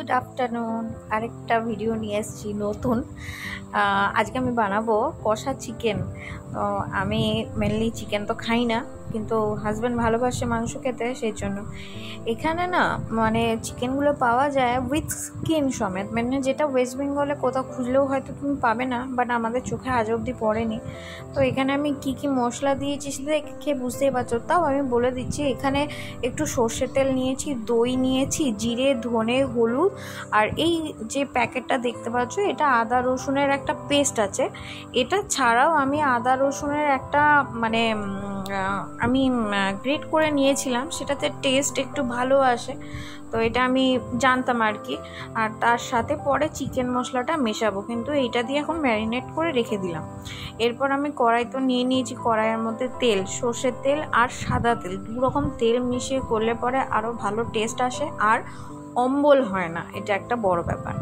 Good afternoon. আরেকটা video নিয়ে এসেছি নতুন। আজকে আমি বানাবো কষা চিকেন। তো আমি মেনলি চিকেন তো খাই না, কিন্তু হাজব্যান্ড ভালোবাসে মাংস খেতে, সেই জন্য এখানে না মানে চিকেনগুলো পাওয়া যায় উইথ স্কিন সমেত, মানে যেটা ওয়েস্ট বেঙ্গলে কোথাও খুঁজলেও হয়তো তুমি পাবে না, বাট আমাদের চোখে আজ অবধি পড়েনি। তো এখানে আমি কি কি মশলা দিয়েছি সেটা খেয়ে বুঝতেই পারছো। তাও আমি বলে দিচ্ছি, এখানে একটু সর্ষের তেল নিয়েছি, দই নিয়েছি, জিরে, ধনে, হলুদ, আর এই যে প্যাকেটটা দেখতে পাচ্ছ এটা আদা রসুনের একটা পেস্ট আছে। এটা ছাড়াও আমি আদা রসুনের একটা মানে আমি গ্রেট করে নিয়েছিলাম, সেটাতে টেস্ট একটু ভালো আসে, তো এটা আমি জানতাম আর কি। আর তার সাথে পরে চিকেন মশলাটা মেশাবো, কিন্তু এইটা দিয়ে এখন ম্যারিনেট করে রেখে দিলাম। এরপর আমি কড়াই তো নিয়ে নিয়েছি, কড়াইয়ের মধ্যে তেল, সর্ষের তেল আর সাদা তেল, দু রকম তেল মিশিয়ে করলে পরে আরও ভালো টেস্ট আসে আর অম্বল হয় না, এটা একটা বড় ব্যাপার।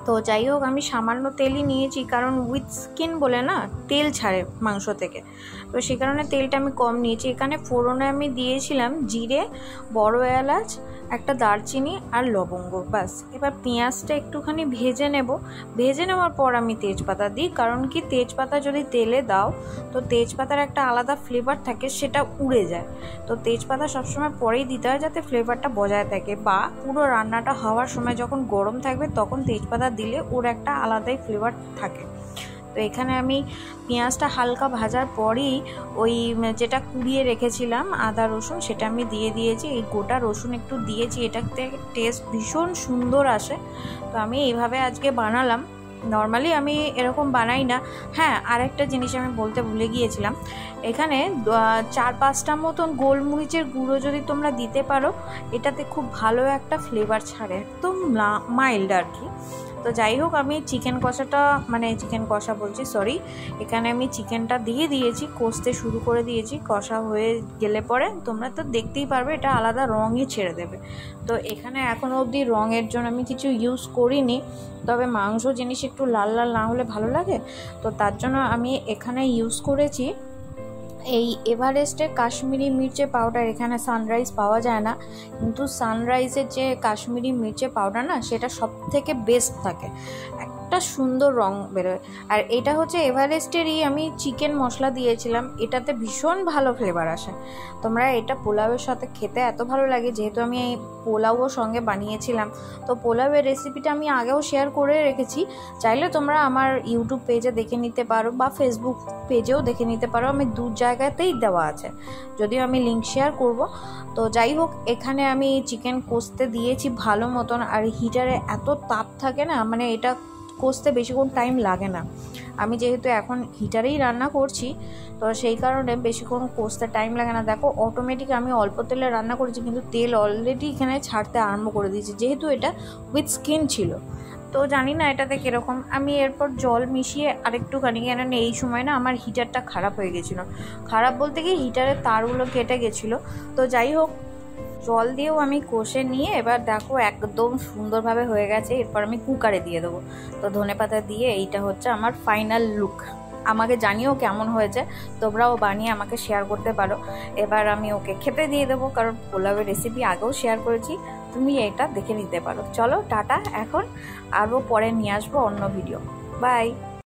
তো যাই হোক, আমি সামান্য তেলই নিয়েছি, কারণ উইথ স্কিন বলে না তেল ছাড়ে মাংস থেকে, তো সেই কারণে তেলটা আমি কম নিয়েছি। এখানে ফোড়নে আমি দিয়েছিলাম জিরে, বড় এলাচ, একটা দারচিনি আর লবঙ্গ, বাস। এবার পেঁয়াজটা একটুখানি ভেজে নেব। ভেজে নেওয়ার পর আমি তেজপাতা দিই, কারণ কি তেজপাতা যদি তেলে দাও তো তেজপাতার একটা আলাদা ফ্লেভার থাকে, সেটা উড়ে যায়। তো তেজপাতা সবসময় পরেই দিতে হয় যাতে ফ্লেভারটা বজায় থাকে, বা পুরো রান্নাটা হওয়ার সময় যখন গরম থাকবে তখন তেজপাতা দিলে ওর একটা আলাদাই ফ্লেভার থাকে। তো এখানে আমি পেঁয়াজটা হালকা ভাজার পরই ওই যেটা কুড়িয়ে রেখেছিলাম আদা রসুন, সেটা আমি দিয়ে দিয়েছি। এই গোটা রসুন একটু দিয়েছি, এটাতে টেস্ট ভীষণ সুন্দর আসে। তো আমি এইভাবে আজকে বানালাম। নর্মালি আমি এরকম বানাই না। হ্যাঁ, আরেকটা জিনিস আমি বলতে ভুলে গিয়েছিলাম, এখানে 4-5টা মতন গোলমরিচের গুঁড়ো যদি তোমরা দিতে পারো, এটাতে খুব ভালো একটা ফ্লেভার ছাড়ে, একদম মাইল্ড আর কি। তো যাই হোক, আমি চিকেন কষাটা মানে চিকেন কষা বলছি সরি, এখানে আমি চিকেনটা দিয়ে দিয়েছি, কষতে শুরু করে দিয়েছি। কষা হয়ে গেলে পরে তোমরা তো দেখতেই পারবে এটা আলাদা রঙই ছেড়ে দেবে। তো এখানে এখনও অবধি রঙের জন্য আমি কিছু ইউজ করিনি, তবে মাংস জিনিস একটু লাল লাল না হলে ভালো লাগে, তো তার জন্য আমি এখানে ইউজ করেছি এই এভারেস্টের কাশ্মীরি মির্চের পাউডার। এখানে সানরাইজ পাওয়া যায় না, কিন্তু সানরাইজের যে কাশ্মীরি মির্চের পাউডার না, সেটা সব থেকে বেস্ট থাকে, একটা সুন্দর রং বেরোয়। আর এটা হচ্ছে এভারেস্টেরই আমি চিকেন মশলা দিয়েছিলাম, এটাতে ভীষণ ভালো ফ্লেভার আসে। তোমরা এটা পোলাওয়ের সাথে খেতে এত ভালো লাগে, যেহেতু আমি এই পোলাওর সঙ্গে বানিয়েছিলাম, তো পোলাওয়ের রেসিপিটা আমি আগেও শেয়ার করে রেখেছি, চাইলে তোমরা আমার ইউটিউব পেজে দেখে নিতে পারো বা ফেসবুক পেজেও দেখে নিতে পারো, আমি দু জায়গাতেই দেওয়া আছে, যদিও আমি লিঙ্ক শেয়ার করব। তো যাই হোক, এখানে আমি চিকেন কষতে দিয়েছি ভালো মতন, আর হিটারে এত তাপ থাকে না, মানে এটা কষতে বেশিক্ষণ টাইম লাগে না। আমি যেহেতু এখন হিটারেই রান্না করছি, তো সেই কারণে বেশিক্ষণ কষতে টাইম লাগে না। দেখো অটোমেটিক আমি অল্প তেলে রান্না করেছি, কিন্তু তেল অলরেডি এখানে ছাড়তে আরম্ভ করে দিয়েছি, যেহেতু এটা উইথ স্কিন ছিল। তো জানি না এটাতে কীরকম। আমি এরপর জল মিশিয়ে আরেকটুখানি, কেন এই সময় না আমার হিটারটা খারাপ হয়ে গেছিলো, খারাপ বলতে কি হিটারের তারগুলো কেটে গেছিলো। তো যাই হোক, জল দিয়েও আমি কষে নিয়ে এবার দেখো একদম সুন্দরভাবে হয়ে গেছে। এরপর আমি কুকারে দিয়ে দেবো। তো ধনেপাতা দিয়ে এইটা হচ্ছে আমার ফাইনাল লুক। আমাকে জানিও কেমন হয়েছে, তোমরাও বানিয়ে আমাকে শেয়ার করতে পারো। এবার আমি ওকে খেতে দিয়ে দেবো, কারণ পোলাওয়ের রেসিপি আগেও শেয়ার করেছি, তুমি এটা দেখে নিতে পারো। চলো টাটা, এখন আরও পরে নিয়ে আসবো অন্য ভিডিও। বাই।